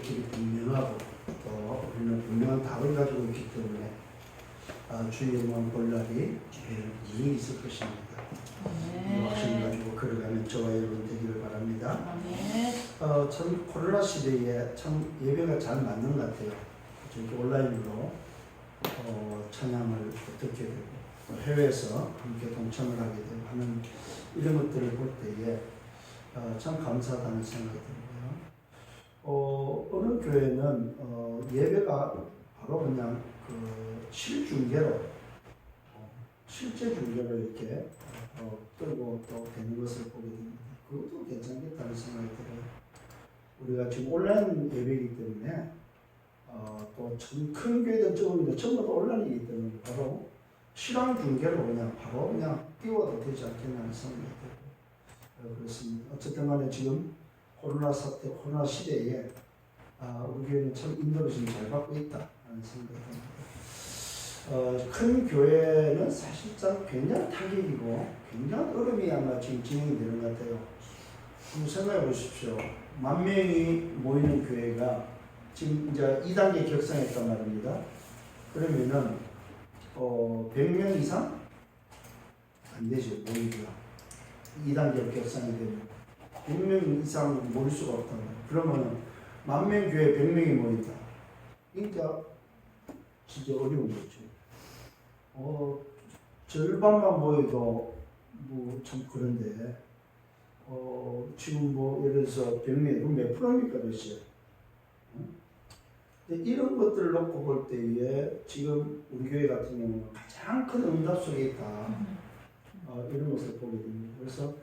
길이 분명하고 또 우리는 분명한 답을 가지고 있기 때문에 주의 영광 볼 날이 이미 있을 것입니다. 이 확신을 가지고 걸어가는 저와 여러분 되기를 바랍니다. 참 코로나 시대에 참 예배가 잘 맞는 것 같아요. 이렇게 온라인으로 찬양을 듣게 되고 해외에서 함께 동참을 하게 되고 하는 이런 것들을 볼 때에 참 감사하다는 생각이 들고요. 어느 교회는 예배가 바로 그냥 그 실중계로 실제 중계로 이렇게 뜨고 또 되는 것을 보게 됩니다. 그것도 괜찮겠다는 생각이 들어요. 우리가 지금 온라인 예배이기 때문에 또 큰 교회든 적은 전부 다 온라인이기 때문에 바로 실황 중계로 그냥 바로 그냥 띄워도 되지 않겠냐는 생각이 들고 그렇습니다. 어쨌든 간에 지금 코로나 사태, 코로나 시대에 우리 교회는 참 인도를 지금 잘 받고 있다는 생각이 듭니다. 큰 교회는 사실상 굉장히 타격이고 굉장히 어려움이 아마 지금 진행이 되는 것 같아요. 한번 생각해 보십시오. 10,000명이 모이는 교회가 지금 이제 2단계 격상했단 말입니다. 그러면은 100명 이상? 안 되죠. 모이기가. 2단계 격상이 되면 100명 이상 모일 수가 없단 말이에요. 그러면은 10,000명 교회에 100명이 모인다. 그러니까 진짜 어려운 거죠. 절반만 모여도 뭐 참 그런데 지금 뭐 예를 들어서 100명 몇 프로입니까 도대체? 이런 것들을 놓고 볼 때에 지금 우리 교회 같은 경우는 가장 큰 응답 속에 있다. 이런 것을 보게 됩니다. 그래서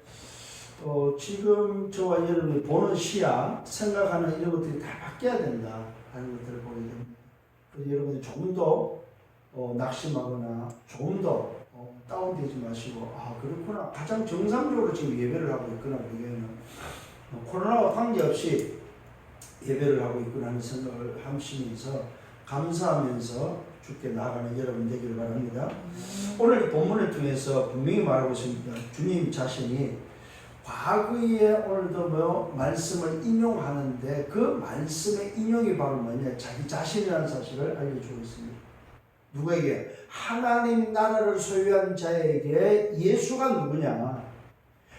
지금 저와 여러분이 보는 시야, 생각하는 이런 것들이 다 바뀌어야 된다 하는 것들을 보게 됩니다. 그래서 여러분이 조금 더 낙심하거나 조금 더 다운되지 마시고 그렇구나. 가장 정상적으로 지금 예배를 하고 있구나. 우리 교회는 코로나와 관계없이 예배를 하고 있구나 하는 생각을 하시면서 감사하면서 주께 나아가는 여러분 되기를 바랍니다. 오늘 본문을 통해서 분명히 말하고 있습니다. 주님 자신이 과거에 오늘도 말씀을 인용하는데 그 말씀의 인용이 바로 뭐냐? 자기 자신이라는 사실을 알려주고 있습니다. 누구에게? 하나님 나라를 소유한 자에게 예수가 누구냐?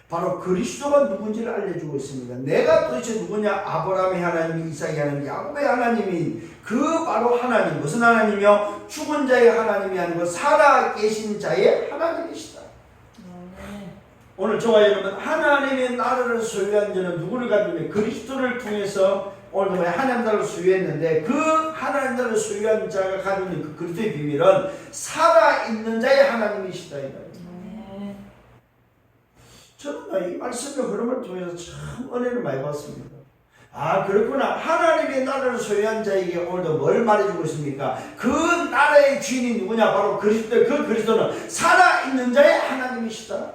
바로 그리스도가 누군지를 알려주고 있습니다. 내가 도대체 누구냐? 아브라함의 하나님, 이삭의 하나님, 야곱의 하나님이 그 바로 하나님, 무슨 하나님이요? 죽은 자의 하나님이 아니고 살아 계신 자의 하나님이시다. 오늘 저와 여러분 하나님의 나라를 소유한 자는 누구를 가지고 그리스도를 통해서 오늘 하나님 나라를 소유했는데 그 하나님 나라를 소유한 자가 가지고 있는 그 그리스도의 비밀은 살아있는 자의 하나님이시다. 저는 이 말씀의 흐름을 통해서 참 은혜를 많이 받습니다. 그렇구나. 하나님의 나라를 소유한 자에게 오늘도 뭘 말해주고 있습니까? 그 나라의 주인이 누구냐? 바로 그리스도. 그 그리스도는 살아있는 자의 하나님이시다.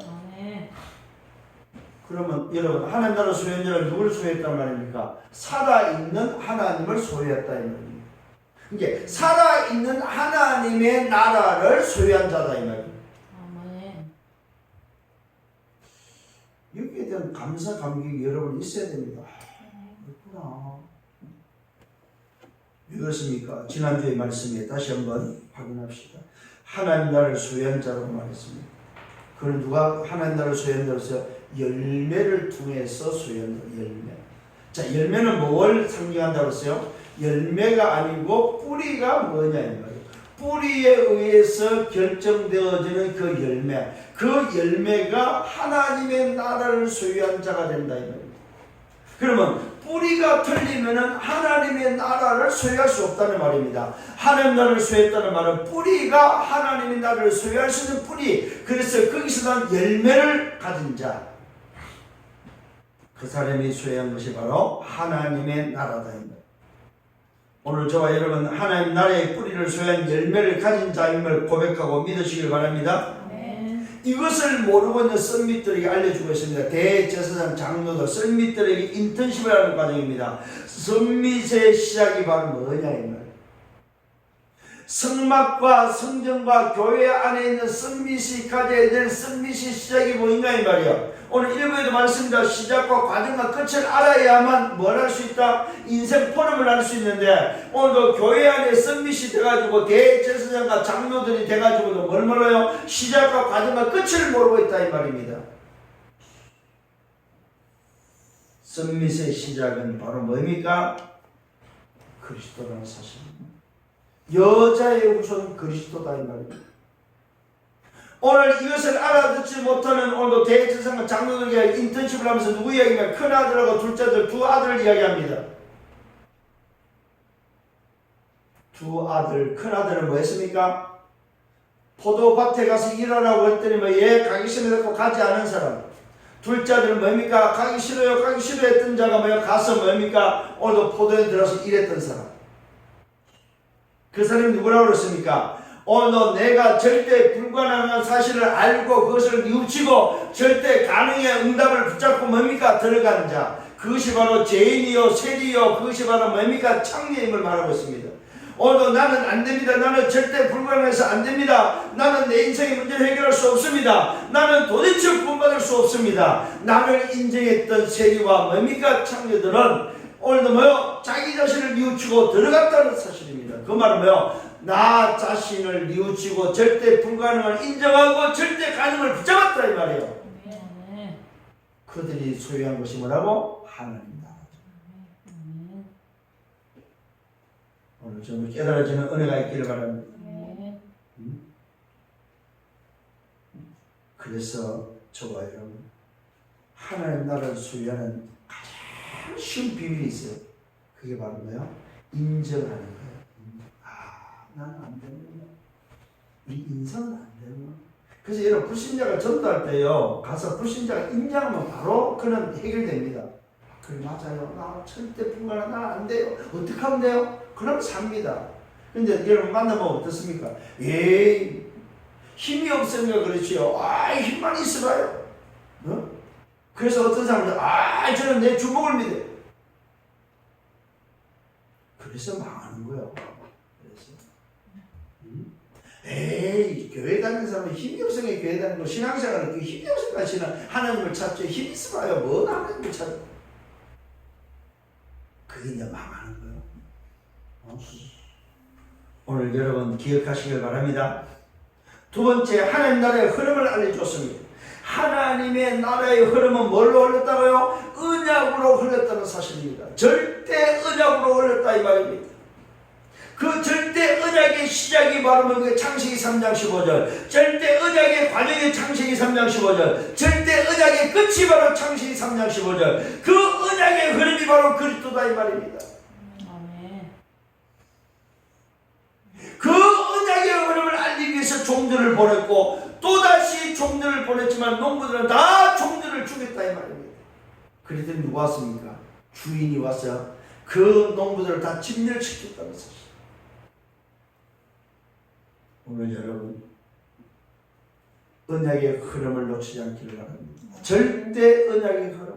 그러면 여러분 하나님 나라를 소유한 자는 누구를 소유했단 말입니까? 살아있는 하나님을 소유했다 이 말입니다. 이게 살아있는 하나님의 나라를 소유한 자다 이 말입니다. 여기에 대한 감사 감격이 여러분 있어야 됩니다. 그렇구나. 왜 그렇습니까? 지난주의 말씀에 다시 한번 확인합시다. 하나님 나라를 소유한 자라고 말했습니다. 그는 누가 하나님 나라를 소유한 자로서 열매를 통해서 소유한 자, 열매. 자, 열매는 뭘 상징한다고 했어요? 열매가 아니고 뿌리가 뭐냐 이 말이에요. 뿌리에 의해서 결정되어지는 그 열매, 그 열매가 하나님의 나라를 소유한 자가 된다 이 말입니다. 그러면 뿌리가 틀리면은 하나님의 나라를 소유할 수 없다는 말입니다. 하나님 나라를 소유했다는 말은 뿌리가 하나님의 나라를 소유할 수 있는 뿌리, 그래서 거기서 난 열매를 가진 자, 그 사람이 소유한 것이 바로 하나님의 나라다 이 말입니다. 오늘 저와 여러분 하나님 나라의 뿌리를 소유한 열매를 가진 자임을 고백하고 믿으시길 바랍니다. 이것을 모르고 있는 썰밋들에게 알려주고 있습니다. 대제사장 장로들 썰밋들에게 인턴십을 하는 과정입니다. 썰밋의 시작이 바로 뭐냐 이 말. 성막과 성전과 교회 안에 있는 썸밋이 가져야 될 썸밋이 시작이 뭐인가 이 말이야. 오늘 일부에도 말씀드렸습니다. 시작과 과정과 끝을 알아야만 뭘 할 수 있다? 인생 포럼을 할 수 있는데, 오늘도 교회 안에 썸밋이 돼가지고 대제사장과 장로들이 돼가지고도 뭘 몰라요? 시작과 과정과 끝을 모르고 있다 이 말입니다. 썸밋의 시작은 바로 뭡니까? 그리스도라는 사실입니다. 여자의 우선 그리스도다 이 말입니다. 오늘 이것을 알아듣지 못하는 오늘도 대제사장과 장로들에게 인턴십을 하면서 누구 이야기냐? 큰 아들하고 둘째 아들 두 아들을 이야기합니다. 두 아들, 큰 아들은 뭐 했습니까? 포도밭에 가서 일하라고 했더니 뭐 가기 싫어서 가지 않은 사람. 둘째 아들은 뭡니까? 가기 싫어요 가기 싫어 했던 자가 뭐야? 가서 뭡니까? 오늘도 포도에 들어서 일했던 사람. 그 사람이 누구라고 그랬습니까? 오늘도 내가 절대 불가능한 사실을 알고 그것을 뉘우치고 절대 가능의 응답을 붙잡고 뭡니까? 들어가는 자. 그것이 바로 죄인이요 세리요 그것이 바로 뭡니까? 창녀임을 말하고 있습니다. 오늘도 나는 안됩니다. 나는 절대 불가능해서 안됩니다. 나는 내 인생의 문제를 해결할 수 없습니다. 나는 도대체 구원받을 수 없습니다. 나를 인정했던 세리와 뭡니까? 창녀들은 오늘도 뭐요? 자기 자신을 뉘우치고 들어갔다는 사실입니다. 그 말은 뭐요? 나 자신을 뉘우치고 절대 불가능을 인정하고 절대 가능을 붙잡았다 이 말이에요. 그들이 소유한 것이 뭐라고? 하나님 나라죠. 오늘 좀 깨달아지는 은혜가 있기를 바랍니다. 그래서 저와 여러분 하나님 나라를 소유하는 가장 쉬운 비밀이 있어요. 그게 바로 뭐예요? 인정하는 거예요. 나는 안 되는구나. 우리 인성은 안 되는구나. 그래서 여러분 불신자가 전도할 때요 가서 불신자가 인정하면 바로 그는 해결됩니다. 그래 맞아요. 나 절대 불가능. 나 안 돼요. 어떻게 하면 돼요? 그럼 삽니다. 근데 여러분 만나면 어떻습니까? 에이 힘이 없으니까 그렇지요. 힘만 있어봐요. 어? 그래서 어떤 사람들 저는 내 주먹을 믿어요. 그래서 망하는 거예요. 에이 교회 다니는 사람은 힘이 없으니까 교회 다니는 거 신앙생활은 힘이 없으니까 하나님을 찾죠. 힘이 있어봐요. 뭔 하나님을 찾아. 그게 이제 망하는 거예요. 오늘 여러분 기억하시길 바랍니다. 두 번째 하나님 나라의 흐름을 알려줬습니다. 하나님의 나라의 흐름은 뭘로 흘렀다고요? 언약으로 흘렀다는 사실입니다. 절대 언약으로 흘렀다 이 말입니다. 그 절대 언약의 시작이 바로 그 창세기 3장 15절, 절대 언약의 과정이 창세기 3장 15절, 절대 언약의 끝이 바로 창세기 3장 15절, 그 언약의 흐름이 바로 그리스도다 이 말입니다. 그 언약의 흐름을 알리기 위해서 종들을 보냈고 또다시 종들을 보냈지만 농부들은 다 종들을 죽였다 이 말입니다. 그랬더니 누가 왔습니까? 주인이 와서 그 농부들을 다 진멸시켰다는 사실. 오늘 여러분 언약의 흐름을 놓치지 않기를 바랍니다. 절대 언약의 흐름.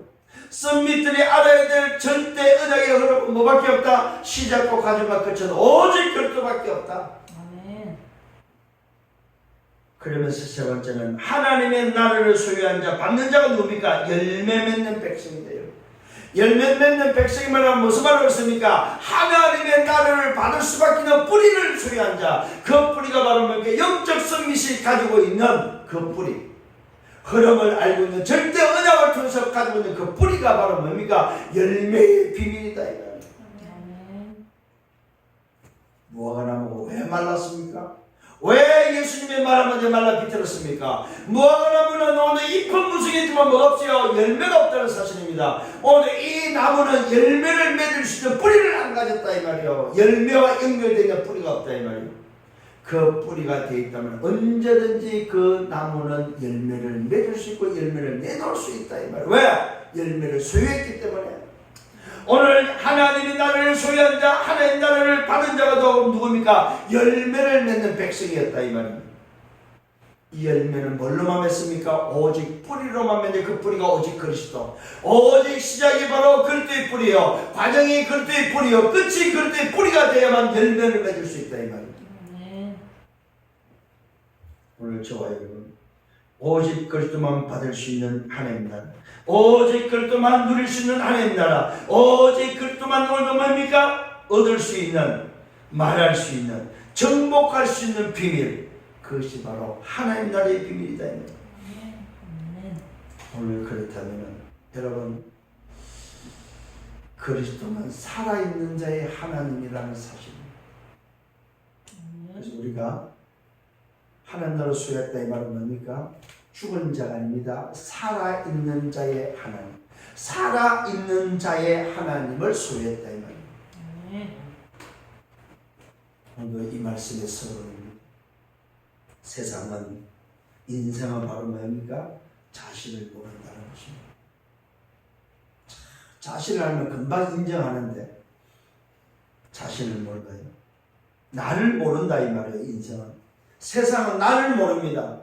썸밋들이 알아야 될 절대 언약의 흐름은 뭐밖에 없다? 시작과 과정과 끝은 오직 그리스도밖에 없다. 아멘. 그러면서 세 번째는 하나님의 나라를 소유한 자, 받는 자가 누굽니까? 열매 맺는 백성인데요. 열매 맺는 백성이 말하면 무슨 말을 했습니까? 하나님의 나라를 받을 수밖에 없는 뿌리를 소유한 자. 그 뿌리가 바로 뭡니까? 영적 썸밋이 가지고 있는 그 뿌리. 흐름을 알고 있는 절대 언약을 통해서 가지고 있는 그 뿌리가 바로 뭡니까? 열매의 비밀이다. 무화과 나무가 왜 말랐습니까? 왜 예수님의 말 한마디에 말라 비틀었습니까? 무화과 나무는 오늘 잎은 무성했지만 뭐 없지요? 열매가 없다는 사실입니다. 오늘 이 나무는 열매를 맺을 수 있는 뿌리를 안 가졌다 이 말이요. 열매와 연결되어 있는 뿌리가 없다 이 말이요. 그 뿌리가 되어 있다면 언제든지 그 나무는 열매를 맺을 수 있고 열매를 내놓을 수 있다 이 말이요. 왜? 열매를 소유했기 때문에. 오늘 하나님의 나라를 소유한 자, 하나님의 나라를 받은 자가 더 누굽니까? 열매를 맺는 백성이었다 이 말입니다. 이 열매는 뭘로만 맺습니까? 오직 뿌리로만 맺는 그 뿌리가 오직 그리스도. 오직 시작이 바로 그리스도의 뿌리요, 과정이 그리스도의 뿌리요, 끝이 그리스도의 뿌리가 되어야만 열매를 맺을 수 있다 이 말입니다. 오늘 저와 여러분 오직 그리스도만 받을 수 있는 하나님 나라, 오직 그리스도만 누릴 수 있는 하나님 나라, 오직 그리스도만 오늘도 뭡니까? 얻을 수 있는, 말할 수 있는, 정복할 수 있는 비밀, 그것이 바로 하나님 나라의 비밀이다. 오늘 그렇다면 여러분 그리스도만 살아있는 자의 하나님이라는 사실입니다. 그래서 우리가 하나님 나라를 소유했다 이 말은 뭡니까? 죽은 자가 아닙니다. 살아있는 자의 하나님, 살아있는 자의 하나님을 소유했다 이 말입니다. 오늘 이 말씀에서 세상은, 인생은 바로 뭡니까? 자신을 모른다는 것입니다. 자신을 알면 금방 인정하는데 자신을 몰라요. 나를 모른다 이 말이에요. 인생은, 세상은 나를 모릅니다.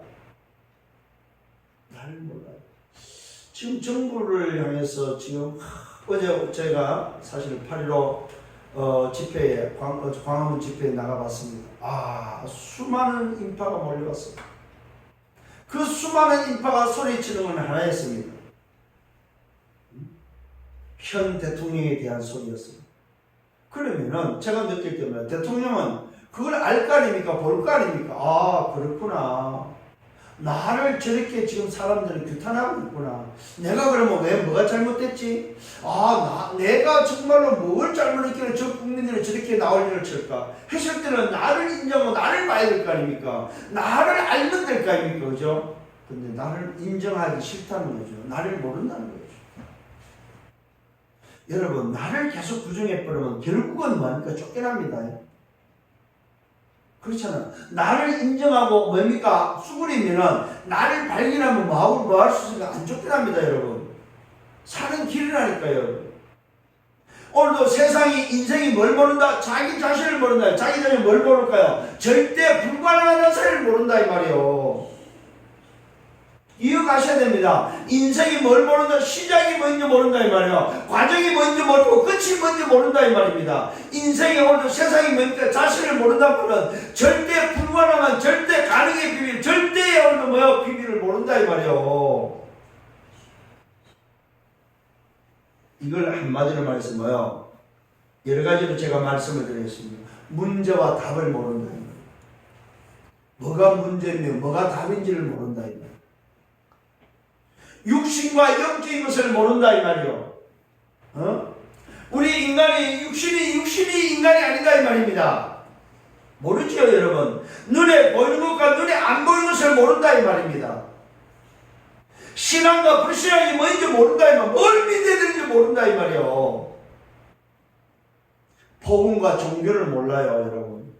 나를 몰라요. 지금 정부를 향해서 지금 어제 제가 사실 8.15 집회에 광화문 집회에 나가봤습니다. 수많은 인파가 몰려왔어요. 그 수많은 인파가 소리치는 건 하나였습니다. 현 대통령에 대한 소리였습니다. 그러면은 제가 느낄 때면 대통령은 그걸 알 거 아닙니까? 볼 거 아닙니까? 그렇구나. 나를 저렇게 지금 사람들은 규탄하고 있구나. 내가 그러면 왜 뭐가 잘못됐지? 내가 정말로 뭘 잘못했길래 저 국민들은 저렇게 나올 일을 칠까? 했을 때는 나를 인정하고 나를 봐야 될 거 아닙니까? 나를 알면 될 거 아닙니까? 그죠? 근데 나를 인정하기 싫다는 거죠. 나를 모른다는 거죠. 여러분, 나를 계속 부정해버리면 결국은 뭐합니까? 쫓겨납니다. 그렇잖아요. 나를 인정하고 뭡니까? 수그리면은 나를 발견하면 뭐 할 수 있으니까 안 쫓겨납니다, 여러분. 사는 길이라니까요, 여러분. 오늘도 세상이, 인생이 뭘 모른다? 자기 자신을 모른다. 자기 자신을 뭘 모를까요? 절대 불가능한 사실을 모른다, 이 말이에요. 이어가셔야 됩니다. 인생이 뭘 모른다, 시작이 뭔지 모른다 이 말이에요. 과정이 뭔지 모르고 끝이 뭔지 모른다 이 말입니다. 인생이 오늘도 세상이 뭔지 자신을 모른다는 말은 절대 불가능한, 절대 가능의 비밀, 절대 오늘도 비밀을 모른다 이 말이에요. 이걸 한마디로 말해서 여러 가지로 제가 말씀을 드리겠습니다. 문제와 답을 모른다 이 말이에요. 뭐가 문제며 뭐가 답인지를 모른다 이 말이에요. 육신과 영적인 것을 모른다 이 말이요. 우리 인간이 육신이 인간이 아니다 이 말입니다. 모르죠 여러분. 눈에 보이는 것과 눈에 안 보이는 것을 모른다 이 말입니다. 신앙과 불신앙이 뭔지 모른다 이 말. 뭘 믿어야 되는지 모른다 이 말이요. 복음과 종교를 몰라요 여러분.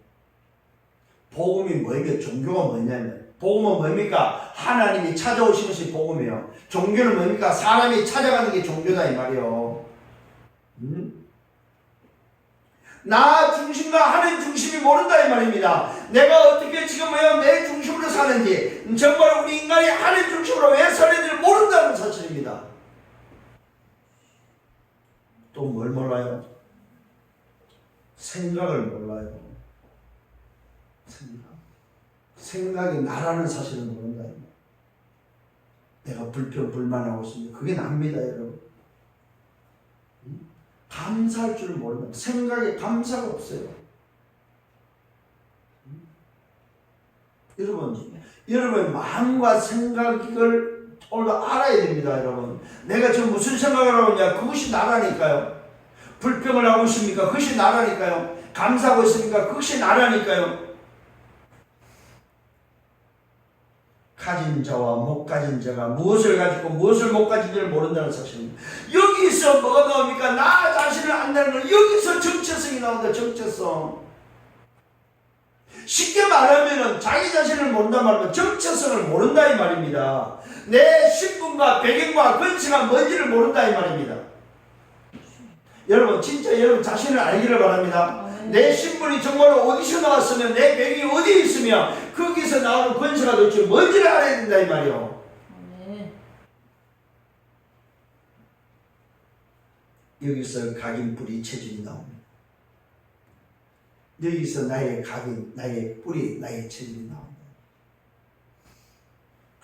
복음이 뭐예요? 종교가 뭐냐면, 복음은 뭡니까? 하나님이 찾아오시는 것이 복음이에요. 종교는 뭡니까? 사람이 찾아가는 게 종교다 이 말이에요. 나 중심과 하나님 중심이 모른다 이 말입니다. 내가 어떻게 지금 내 중심으로 사는지, 정말 우리 인간이 하나님 중심으로 왜 사는지를 모른다는 사실입니다. 또 뭘 몰라요? 생각을 몰라요. 생각이 나라는 사실을 모른다. 내가 불평불만하고 있습니다. 그게 납니다, 여러분. 감사할 줄을 모른다. 생각에 감사가 없어요. 여러분 마음과 생각을 오늘도 알아야 됩니다, 여러분. 내가 지금 무슨 생각을 하고 있냐? 그것이 나라니까요. 불평을 하고 있습니까? 그것이 나라니까요. 감사하고 있습니까? 그것이 나라니까요. 가진 자와 못 가진 자가 무엇을 가지고 무엇을 못 가진지를 모른다는 사실입니다. 여기서 뭐가 나옵니까? 나 자신을 안다는 건 여기서 정체성이 나온다. 정체성. 쉽게 말하면 자기 자신을 모른다 말하면 정체성을 모른다 이 말입니다. 내 신분과 배경과 권세가 뭔지를 모른다 이 말입니다. 여러분 진짜 여러분 자신을 알기를 바랍니다. 내 신분이 정말로 어디서 나왔으면, 내 배경이 어디에 있으면 거기서 나오는 권세가 도대체 뭔지를 알아야 된다 이 말이요. 여기서 각인뿌리 체질이 나옵니다. 여기서 나의 각인, 나의 뿌리, 나의 체질이 나옵니다.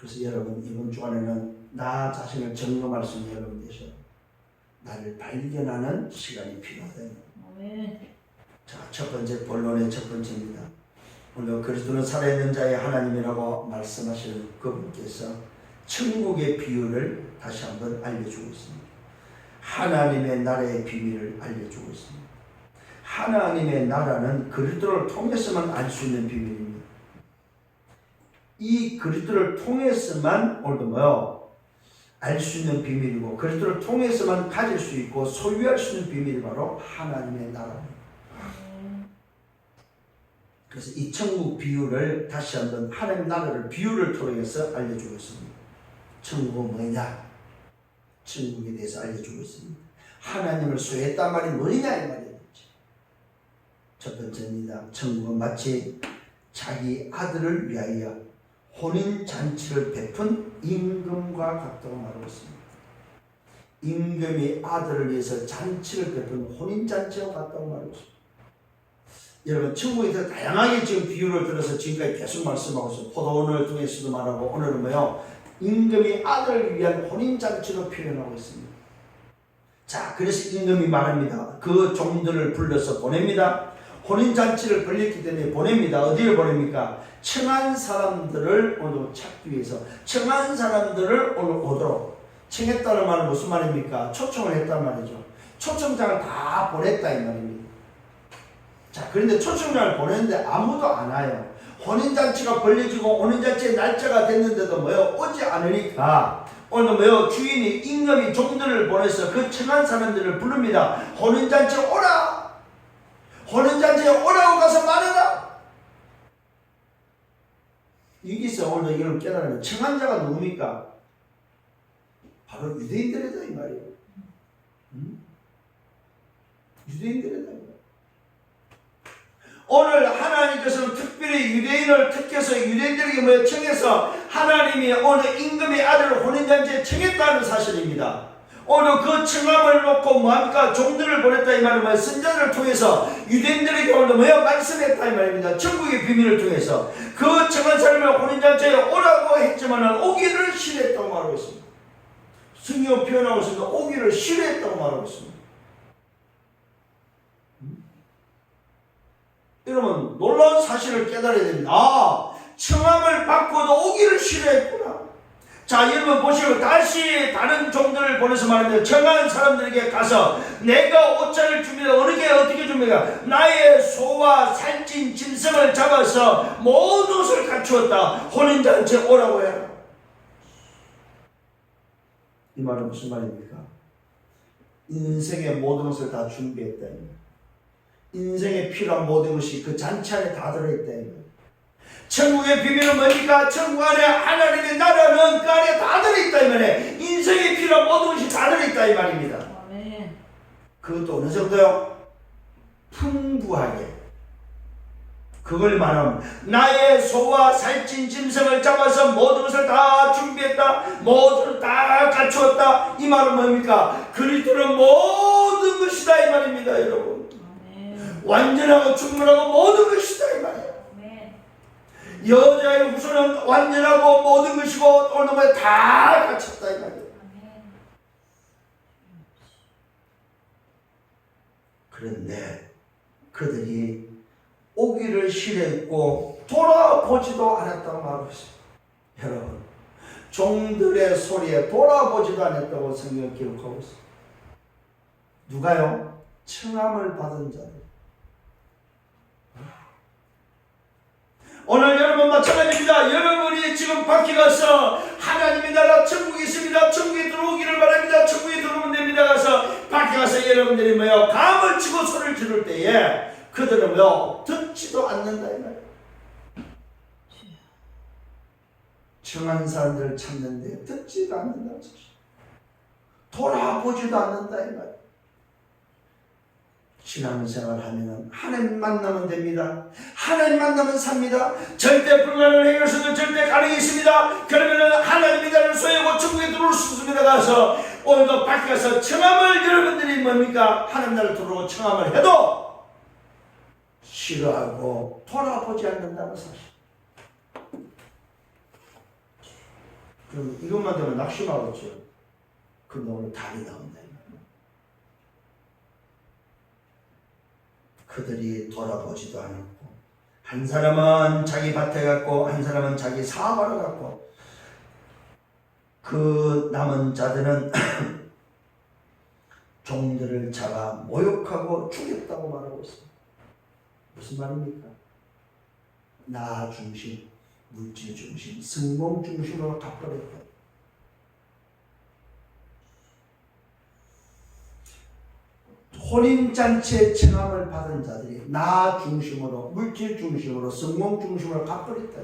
그래서 여러분 이번 주간에는 나 자신을 점검할 수 있는 여러분 되셔. 나를 발견하는 시간이 필요하다. 자, 첫 번째 본론의 첫 번째입니다. 오늘 그리스도는 살아있는 자의 하나님이라고 말씀하시는 그분께서 천국의 비유를 다시 한번 알려주고 있습니다. 하나님의 나라의 비밀을 알려주고 있습니다. 하나님의 나라는 그리스도를 통해서만 알 수 있는 비밀입니다. 이 그리스도를 통해서만 오늘도 뭐요? 알 수 있는 비밀이고 그리스도를 통해서만 가질 수 있고 소유할 수 있는 비밀이 바로 하나님의 나라입니다. 그래서 이 천국 비유를 다시 한번 하나님 나라를 비유를 통해서 알려주고 있습니다. 천국은 뭐냐? 천국에 대해서 알려주고 있습니다. 하나님을 소유했단 말이 뭐냐 이 말이죠. 첫 번째입니다. 천국은 마치 자기 아들을 위하여 혼인잔치를 베푼 임금과 같다고 말하고 있습니다. 임금이 아들을 위해서 잔치를 베푼 혼인잔치와 같다고 말하고 있습니다. 여러분 천국에 대해서 다양하게 지금 비유를 들어서 지금까지 계속 말씀하고 있어요. 포도원을 통해서도 말하고 오늘은 뭐요? 임금이 아들을 위한 혼인잔치로 표현하고 있습니다. 자, 그래서 임금이 말합니다. 그 종들을 불러서 보냅니다. 혼인잔치를 벌렸기 때문에 보냅니다. 어디를 보냅니까? 청한 사람들을 오늘 찾기 위해서 청한 사람들을 오늘 오도록 청했다는 말은 무슨 말입니까? 초청을 했단 말이죠. 초청장을 다 보냈다 이 말입니다. 자, 그런데 초청장을 보냈는데 아무도 안 와요. 혼인잔치가 벌려지고 혼인잔치의 날짜가 됐는데도 뭐요? 오지 않으니까 오늘 뭐요? 주인이 임금이 종들을 보내서 그 청한 사람들을 부릅니다. 혼인잔치에 오라! 혼인잔치에 오라고 가서 말해라! 여기서 오늘 이걸 깨달으면 청한 자가 누굽니까? 바로 유대인들이다 이 말이에요. 유대인들이다. 오늘 하나님께서는 특별히 유대인을 택해서 유대인들에게 뭐 청해서 하나님이 오늘 임금의 아들을 혼인잔치에 청했다는 사실입니다. 오늘 그 청함을 놓고 뭐합니까? 종들을 보냈다 이 말은 선자들을 통해서 유대인들에게 오늘 뭐야? 말씀했다 이 말입니다. 천국의 비밀을 통해서 그 청한 사람을 혼인잔치에 오라고 했지만 오기를 싫어했다고 말하고 있습니다. 성경 표현하고 있습니다. 오기를 싫어했다고 말하고 있습니다. 여러분 놀라운 사실을 깨달아야 됩니다. 아, 청함을 받고도 오기를 싫어했구나. 자, 여러분 보시고 다시 다른 종들을 보내서 말합니다. 청한 사람들에게 가서 내가 옷자를 줍니다. 어느 게 어떻게 줍니까? 나의 소와 살찐 짐승을 잡아서 모든 것을 갖추었다. 혼인잔치에 오라고 해라. 이 말은 무슨 말입니까? 인생의 모든 것을 다 준비했다. 인생에 필요한 모든 것이 그 잔치 안에 다 들어있다. 천국의 비밀은 뭡니까? 천국 안에 하나님의 나라는 그 안에 다 들어있다 이 말이에요. 인생에 필요한 모든 것이 다 들어있다 이 말입니다. 아멘. 그것도 어느 정도요? 풍부하게. 그걸 말하면 나의 소와 살찐 짐승을 잡아서 모든 것을 다 준비했다. 모든 것을 다 갖추었다. 이 말은 뭡니까? 그리스도는 모든 것이다 이 말입니다 여러분. 완전하고 충분하고 모든 것이다 이 말이에요. 여자의 후손은 완전하고 모든 것이고 오늘 뭐에 다 갖췄다 이 말이에요. 그런데 그들이 오기를 싫어했고 돌아보지도 않았다고 말하고 있습니다. 여러분 종들의 소리에 돌아보지도 않았다고 성경을 기록하고 있습니다. 누가요? 청함을 받은 자들. 오늘 여러분 마찬가지입니다. 여러분이 지금 밖에 가서 하나님의 나라 천국이 있습니다. 천국에 들어오기를 바랍니다. 천국에 들어오면 됩니다. 가서 밖에 가서 여러분들이 뭐요? 감을 치고 소리를 지를 때에 그들은 뭐요? 듣지도 않는다 이 말이에요. 청한 사람들을 찾는데 듣지도 않는다는 사실. 돌아보지도 않는다 이 말이에요. 신앙생활 하면 하나님 만나면 됩니다. 하나님 만나면 삽니다. 절대 불가능을 해결할 수 있는 절대 가능이 있습니다. 그러면 하나님의 나라를 소유하고 천국에 들어올 수 있습니다. 가서 오늘도 밖에 가서 청함을 여러분들이 뭡니까? 하나님 나라를 들어오고 청함을 해도 싫어하고 돌아보지 않는다는 사실. 그럼 이것만 되면 낙심하겠죠. 근데 오늘 답이 나온다. 그들이 돌아보지도 않았고, 한 사람은 자기 밭에 갔고 한 사람은 자기 사업하러 갔고, 그 남은 자들은 종들을 잡아 모욕하고 죽였다고 말하고 있습니다. 무슨 말입니까? 나 중심, 물질 중심, 성공 중심으로 가버렸다. 혼인잔치에 청함을 받은 자들이 나 중심으로, 물질 중심으로, 성공 중심으로 가버렸다.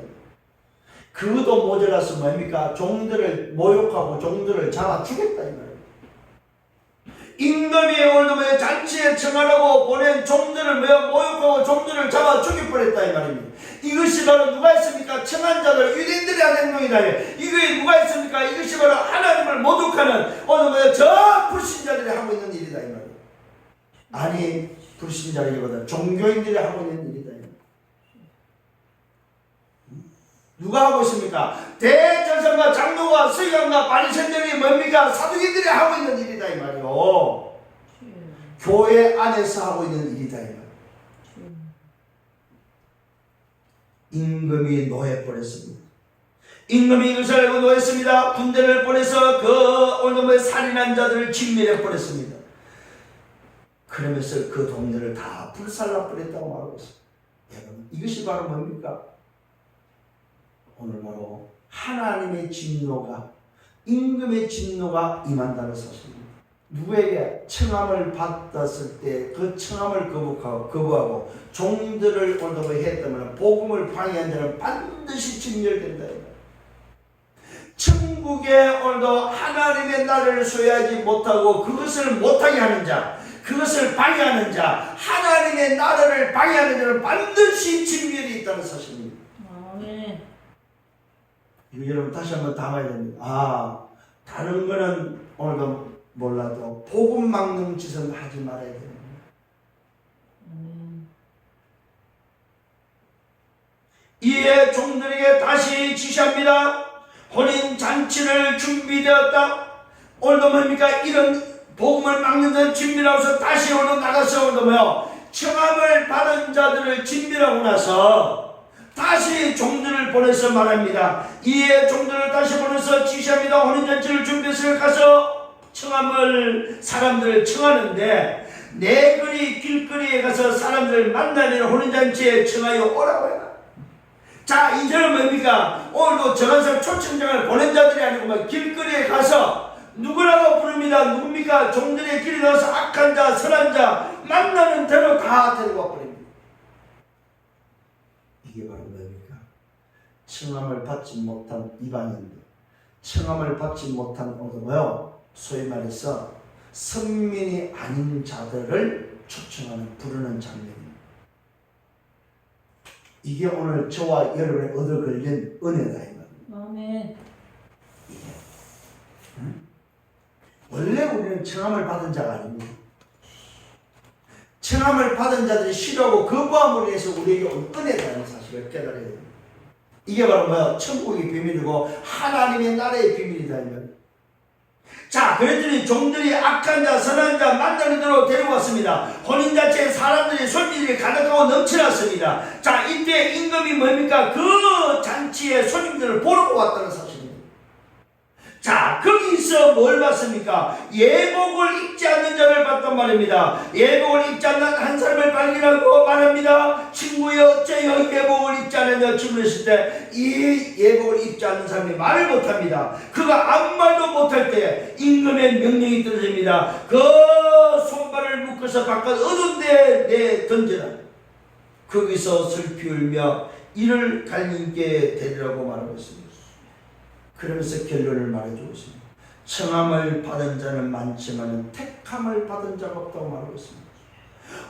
그것도 모자라서 뭡니까? 종들을 모욕하고 종들을 잡아 죽였다. 이 말이에요. 임금이 오늘 잔치에 청하라고 보낸 종들을 모욕하고 종들을 잡아 죽여버렸다. 이 말입니다. 이것이 바로 누가 했습니까? 청한 자들, 유대인들이 한 행동이다. 이게 누가 했습니까? 이것이 바로 하나님을 모독하는 오늘 저 불신자들이 하고 있는 일이다. 이 말이에요. 아니, 불신자이기보다 종교인들이 하고 있는 일이다. 누가 하고 있습니까? 대제사장과 장로와 서기관과 바리새인들이 뭡니까? 사두개들이 하고 있는 일이다 이 말이요. 교회 안에서 하고 있는 일이다 이 말. 임금이 노해버렸습니다. 임금이 이것을 알고 노했습니다. 군대를 보내서 그 오늘의 살인한 자들을 진멸해버렸습니다. 그러면서 그 동네를 다 불살라버렸다고 말하고 있습니다. 여러분, 이것이 바로 뭡니까? 오늘 바로 하나님의 진노가, 임금의 진노가 임한다는 사실입니다. 누구에게 청함을 받았을 때 그 청함을 거부하고 종들을 오늘 했다면 복음을 방해한 자는 반드시 진멸된다. 천국에 오늘도 하나님의 나라를 소유하지 못하고 그것을 못하게 하는 자, 그것을 방해하는 자, 하나님의 나라를 방해하는 자는 반드시 진멸이 있다는 사실입니다. 아멘. 이거 여러분 다시 한번 담아야 됩니다. 다른 거는 오늘도 몰라도 복음 막는 짓은 하지 말아야 됩니다. 이에 종들에게 다시 지시합니다. 혼인 잔치를 준비되었다. 오늘도 뭡니까? 이런 복음을 막는 자는 진멸하고서 다시 오늘 나가서 오늘 청함을 받은 자들을 진멸하고 나서 다시 종들을 보내서 말합니다. 이에 종들을 다시 보내서 지시합니다. 혼인잔치를 준비해서 가서 청함을 사람들을 청하는데 내거리 길거리에 가서 사람들을 만나는 혼인잔치에 청하여 오라고 해라. 자, 이제는 뭡니까? 오늘도 정한설 초청장을 보낸 자들이 아니고 길거리에 가서 누구라고 부릅니다. 누굽니까? 종들의 길에 나와서 악한 자, 선한 자 만나는 대로 다 데리고 와버립니다. 이게 바로 뭡니까? 청함을 받지 못한 이방인들, 청함을 받지 못한 소위 말해서 선민이 아닌 자들을 초청하는, 부르는 장면입니다. 이게 오늘 저와 여러분의 얻어 걸린 은혜다. 아멘. 원래 우리는 청함을 받은 자가 아닙니다. 청함을 받은 자들이 싫어하고 거부함으로 인해서 우리에게 온 은혜라는 사실을 깨달아야 됩니다. 이게 바로 천국의 비밀이고 하나님의 나라의 비밀이다. 자, 그랬더니 종들이 악한 자, 선한 자 만나는 대로 데려왔습니다. 혼인잔치에 사람들이 손님들이 가득하고 넘쳐났습니다. 자, 이때 임금이 뭡니까? 그 잔치에 손님들을 보러 왔다는 사실입니다. 자, 거기서 뭘 봤습니까? 예복을 입지 않는 자를 봤단 말입니다. 예복을 입지 않는 한 사람을 발견하고 말합니다. 친구여, 어째요 예복을 입지 않느냐 질문했을 때 이 예복을 입지 않는 사람이 말을 못합니다. 그가 아무 말도 못할 때 임금의 명령이 떨어집니다. 그 손발을 묶어서 바깥 어두운 데 던져라. 거기서 슬피 울며 이를 갈림께 데리라고 말하고 있습니다. 그러면서 결론을 말해주고 있습니다. 청함을 받은 자는 많지만 택함을 받은 자가 없다고 말하고 있습니다.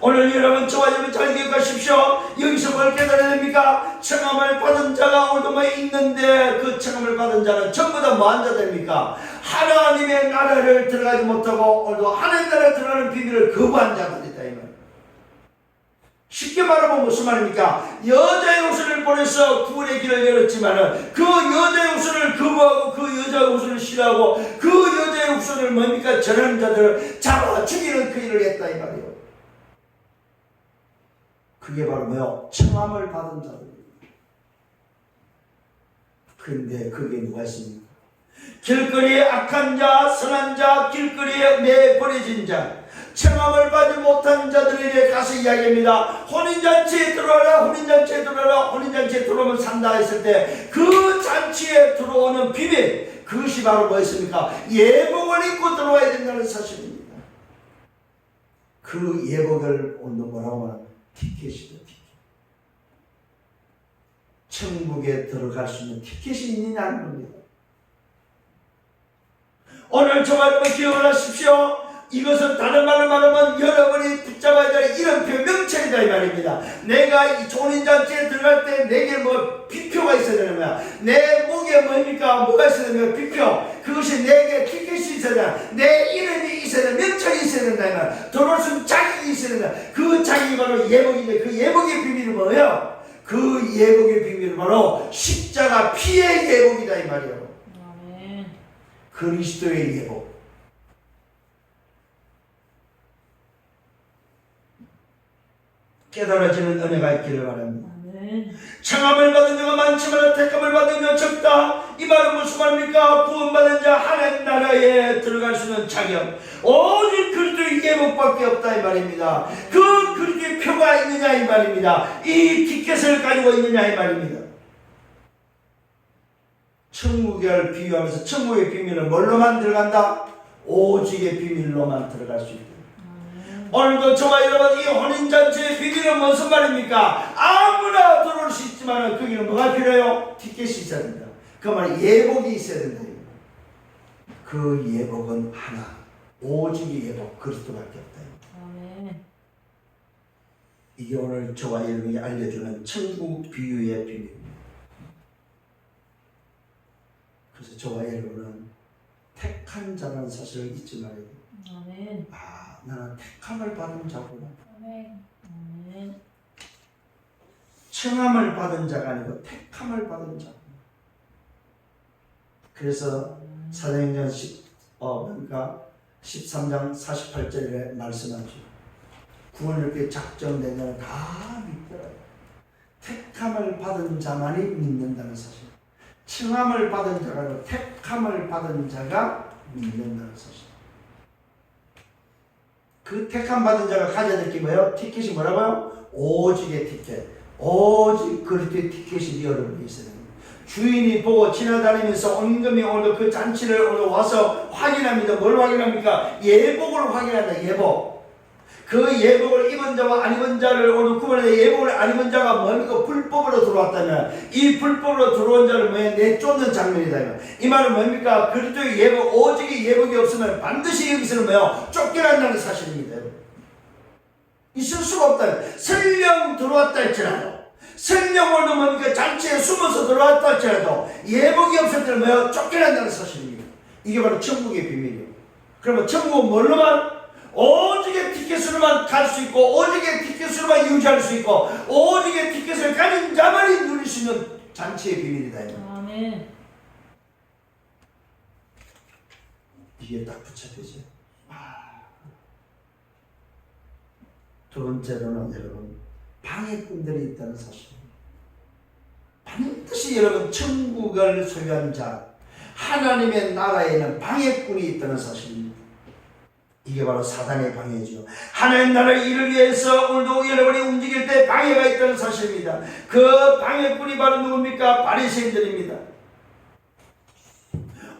오늘 여러분, 저와 여러분 잘 기억하십시오. 여기서 뭘 깨달아야 됩니까? 청함을 받은 자가 오늘도 있는데 그 청함을 받은 자는 전부 다 뭐한 자 됩니까? 하나님의 나라를 들어가지 못하고 오늘도 하나님의 나라에 들어가는 비밀을 거부한 자들이다. 쉽게 말하면 무슨 말입니까? 여자의 후손을 보내서 구원의 길을 열었지만은 그 여자의 후손을 거부하고 그 여자의 후손을 싫어하고 그 여자의 후손을 뭡니까? 전하는 자들을 잡아 죽이는 그 일을 했다 이 말이에요. 그게 바로 뭐요? 청함을 받은 자들입니다. 그런데 그게 누가 있습니까? 길거리에 악한 자, 선한 자, 길거리에 내버려진 자, 청함을 받지 못한 자들에게 가서 이야기합니다. 혼인잔치에 들어와라, 혼인잔치에 들어와라, 혼인잔치에 들어오면 산다 했을 때 그 잔치에 들어오는 비밀, 그것이 바로 뭐였습니까? 예복을 입고 들어와야 된다는 사실입니다. 그 예복을 오늘 뭐라고 하나? 티켓이죠, 티켓. 천국에 들어갈 수 있는 티켓이 있느냐는 겁니다. 오늘 저와 여러분 기억을 하십시오. 이것은 다른 말로 말하면 여러분이 붙잡아야 될 이름표 명칭이다 이 말입니다. 내가 이 혼인잔치에 들어갈 때 내게 뭐 비표가 있어야 되는 거야. 내 목에 뭡니까? 뭐가 있어야 되는 거야? 비표. 그것이 내게 티켓이 있어야 된다. 내 이름이 있어야 된다. 명칭이 있어야 된다 이 말. 들어올 수 있는 자격이 있어야 된다. 그 자격이 바로 예복인데 그 예복의 비밀은 뭐예요? 그 예복의 비밀은 바로 십자가 피의 예복이다 이 말이에요. 그리스도의 예복. 깨달아지는 은혜가 있기를 바랍니다. 청함을 받은 자가 많지만 택함을 받은 자가 적다. 이 말은 무슨 말입니까? 구원받은 자 하나님 나라에 들어갈 수 있는 자격, 오직 그리스도의 예복밖에 없다 이 말입니다. 그 그리스도의 표가 있느냐 이 말입니다. 이 티켓을 가지고 있느냐 이 말입니다. 천국을 비유하면서 천국의 비밀은 뭘로만 들어간다? 오직의 비밀로만 들어갈 수 있다. 오늘도 저와 여러분 이 혼인잔치의 비밀은 무슨 말입니까? 아무나 들어올 수 있지만 거기는 뭐가 필요해요? 티켓이 있어야 된다. 그 말은 예복이 있어야 된다. 그 예복은 하나, 오직의 예복, 그리스도밖에 없다. 아멘. 이게 오늘 저와 여러분이 알려주는 천국 비유의 비밀입니다. 그래서 저와 여러분은 택한 자라는 사실을 잊지 말아야 돼요. 아멘. 나는 택함을 받은 자구나. 아멘. 아멘. 청함을 받은 자가 아니고 택함을 받은 자구나. 그래서 사도행전 13장 48절에 말씀하죠. 구원을 이렇게 작정된 자는 다 믿더라고요. 택함을 받은 자만이 믿는다는 사실. 청함을 받은 자가 아니고 택함을 받은 자가 믿는다는 사실. 그 택함 받은 자가 가져야 될 게 뭐예요? 티켓이 뭐라고요? 오직의 티켓. 오직 그리스도의 티켓이 여러분이 있어야 됩니다. 주인이 보고 지나다니면서 온금이 오늘 그 잔치를 오늘 와서 확인합니다. 뭘 확인합니까? 예복을 확인한다. 예복. 그 예복을 입은 자와 안 입은 자를 오늘 구원의 예복을 안 입은 자가 뭡니까? 불법으로 들어왔다면 이 불법으로 들어온 자를 뭐야? 내쫓는 장면이다. 이 말은 뭡니까? 그리스도의 예복, 오직의 예복이 없으면 반드시 여기서는 뭐야? 쫓겨난다는 사실입니다. 있을 수가 없다. 설령 들어왔다 할지라도, 설령 오늘 뭡니까? 잔치에 숨어서 들어왔다 할지라도 예복이 없을 때는 뭐야? 쫓겨난다는 사실입니다. 이게 바로 천국의 비밀이에요. 그러면 천국은 뭘로만? 오직의 티켓으로만 갈 수 있고 오직의 티켓으로만 유지할 수 있고 오직의 티켓을 가진 자만이 누릴 수 있는 잔치의 비밀이다. 아멘. 이게 딱 붙잡히죠. 두 번째로는 여러분 방해꾼들이 있다는 사실입니다. 반드시 여러분 천국을 소유한 자 하나님의 나라에는 방해꾼이 있다는 사실입니다. 이게 바로 사단의 방해죠. 하나님 나라의 일을 위해서 오늘도 여러분이 움직일 때 방해가 있다는 사실입니다. 그 방해꾼이 바로 누굽니까? 바리새인들입니다.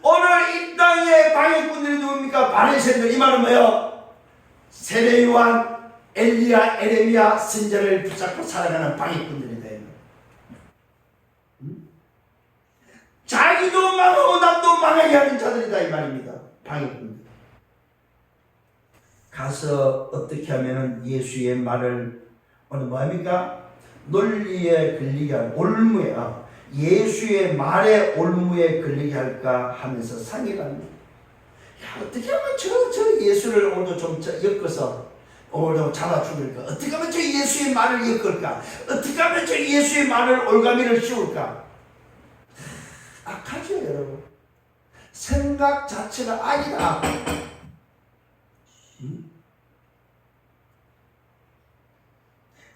오늘 이 땅의 방해꾼들이 누굽니까? 바리새인들. 이 말은 뭐예요? 세례 요한, 엘리야, 에레미야 선지자를 붙잡고 살아가는 방해꾼들이다. 자기도 망하고 남도 망하게 하는 자들이다 이 말입니다. 방해꾼들. 가서 어떻게 하면은 예수의 말을 오늘 뭐합니까? 논리에 걸리게 할 올무에 예수의 말에 올무에 걸리게 할까 하면서 상의를 합니다. 야, 어떻게 하면 저 예수를 오늘 좀 엮어서 오늘도 잡아 죽일까? 어떻게 하면 저 예수의 말을 엮을까? 어떻게 하면 저 예수의 말을 올가미를 씌울까? 악하죠, 여러분. 생각 자체가 악이다.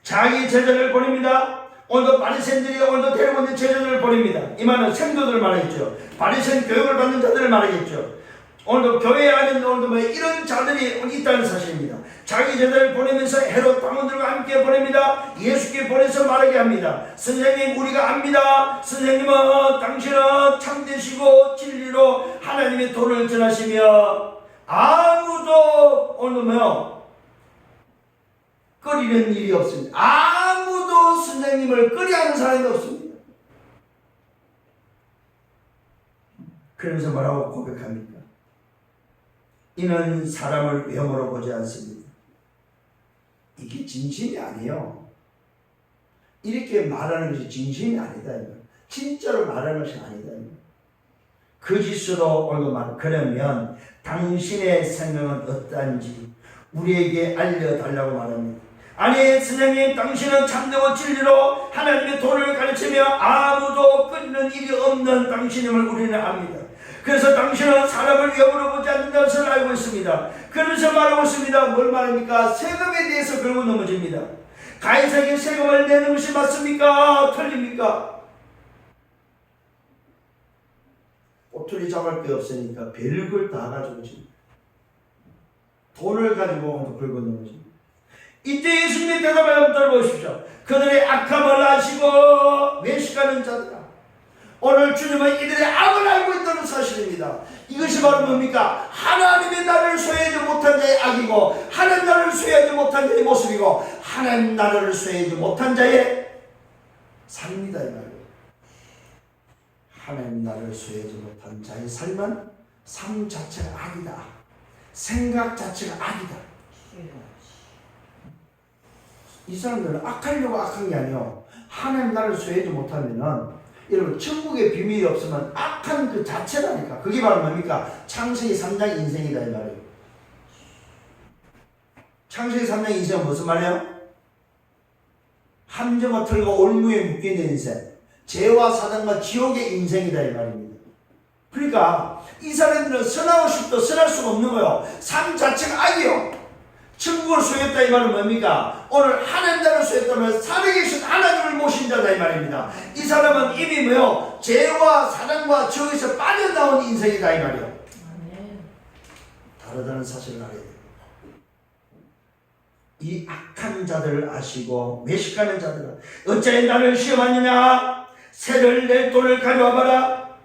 자기 제자를 보냅니다. 오늘도 바리새인들이 오늘도 데리고 있는 제자들을 보냅니다. 이 말은 생도들을 말하겠죠. 바리새인 교육을 받는 자들을 말하겠죠. 오늘도 교회 안에 오늘도 뭐 이런 자들이 있다는 사실입니다. 자기 제자를 보내면서 헤롯 당원들과 함께 보냅니다. 예수께 보내서 말하게 합니다. 선생님, 우리가 압니다. 선생님은 당신은 참되시고 진리로 하나님의 도를 전하시며 아무도 오늘 뭐요? 꺼리는 일이 없습니다. 아무도 선생님을 꺼리하는 사람이 없습니다. 그러면서 뭐라고 고백합니까? 이는 사람을 외모로 보지 않습니다. 이게 진심이 아니에요. 이렇게 말하는 것이 진심이 아니다. 진짜로 말하는 것이 아니다. 거짓으로 오늘 말. 그러면 당신의 생명은 어떠한지 우리에게 알려달라고 말합니다. 아니, 선생님, 당신은 참되고 진리로 하나님의 도를 가르치며 아무도 끊는 일이 없는 당신임을 우리는 압니다. 그래서 당신은 사람을 외모로 보지 않는다는 것을 알고 있습니다. 그러면서 말하고 있습니다. 뭘 말합니까? 세금에 대해서 걸고 넘어집니다. 가이사에게 세금을 내는 것이 맞습니까? 틀립니까? 꼬투리 잡을 게 없으니까 별걸 다 가지고 집니다. 돈을 가지고 걸고 넘어집니다. 이때 예수님이 대답을 한번 들어보십시오. 그들의 악함을 아시고 외식하는 자들아, 오늘 주님은 이들의 악을 알고 있다는 사실입니다. 이것이 바로 뭡니까? 하나님의 나라를 소유하지 못한 자의 악이고 하나님 나라를 소유하지 못한 자의 모습이고 하나님 나라를 소유하지 못한 자의 삶이다, 이 말이에요. 하나님 나라를 소유하지 못한 자의 삶은 삶 자체가 악이다. 생각 자체가 악이다. 이 사람들은 악하려고 악한 게 아니에요. 하나님 나라를 소유하지 못하면은 여러분, 천국의 비밀이 없으면 악한 그 자체라니까. 그게 바로 뭡니까? 창세기 3장 인생이다, 이 말이에요. 창세기 3장 인생은 무슨 말이에요? 함정과 틀과 올무에 묶여있는 인생, 죄와 사단과 지옥의 인생이다, 이 말입니다. 그러니까 이 사람들은 선하고 싶도 선할 수가 없는 거예요. 삶 자체가 악이요. 천국을 소유했다, 이 말은 뭡니까? 오늘 하나님 나라를 소유했다면 살아계신 하나님을 모신 자다, 이 말입니다. 이 사람은 이미 뭐요? 죄와 사단과 지옥에서 빠져나온 인생이다, 이 말이요. 다르다는 사실을 알아야 됩니다. 이 악한 자들을 아시고 외식하는 자들은 어찌 나를 시험하느냐? 새를 낼 돌을 가져와봐라.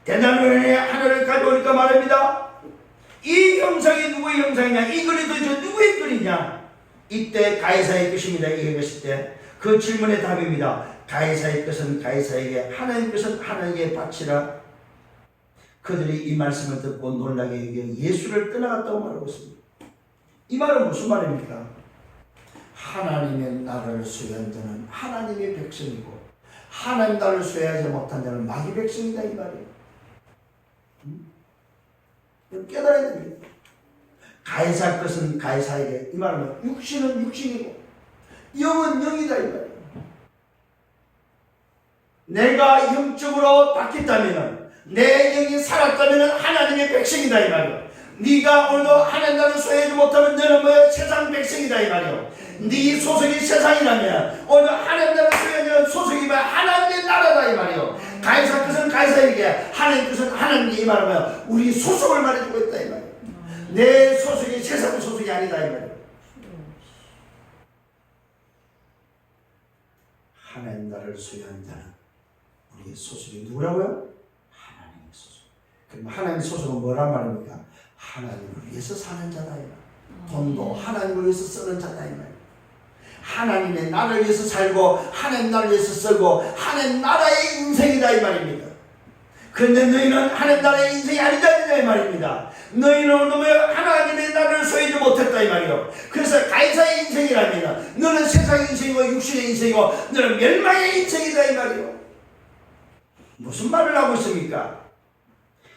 대나무에 하나를 가져오니까 말합니다. 이 형상이 누구의 형상이냐? 이 글이 도대체 누구의 글이냐? 이때 가이사의 것입니다. 이게 것일 때 그 질문의 답입니다. 가이사의 것은 가이사에게, 하나님의 것은 하나님께 바치라. 그들이 이 말씀을 듣고 놀라게 여겨 예수를 떠나갔다고 말하고 있습니다. 이 말은 무슨 말입니까? 하나님의 나라를 소유한 자는 하나님의 백성이고 하나님 나라를 소유하지 못한 자는 마귀 백성이다, 이 말이에요. 깨달아야 됩니다. 가이사 것은 가이사에게, 이 말은 육신은 육신이고 영은 영이다, 이 말이에요. 내가 영적으로 바뀌었다면, 내 영이 살았다면 하나님의 백성이다, 이 말이에요. 네가 오늘도 하나님 나라를 소유하지 못하면 너는 뭐야? 세상 백성이다, 이 말이에요. 네 소속이 세상이라면 오늘 하나님 나라를 소유하는 소속이 뭐야? 하나님의 나라다, 이 말이에요. 가이사 것은 가이사에게, 하나님 것은 하나님께, 이 말하면 우리 소속을 말해주고 있다, 이 말이에요. 내 소속이 세상 소속이 아니다, 이 말이에요. 하나님 나라를 소유한 자는 우리의 소속이 누구라고요? 하나님의 소속. 그럼 하나님의 소속은 뭐란 말입니까? 하나님을 위해서 사는 자다, 이 말. 돈도 하나님을 위해서 쓰는 자다, 이 말. 하나님의 나라를 위해서 살고 하나님 나라를 위해서 쓰고 하나님 나라의 인생이다, 이 말입니다. 그런데 너희는 하나님 나라의 인생이 아니다, 이 말입니다. 너희는 오늘 하나님의 나라를 소유하지 못했다, 이 말이요. 그래서 가이사의 인생이라면 너는 세상의 인생이고 육신의 인생이고 너는 멸망의 인생이다, 이 말이요. 무슨 말을 하고 있습니까?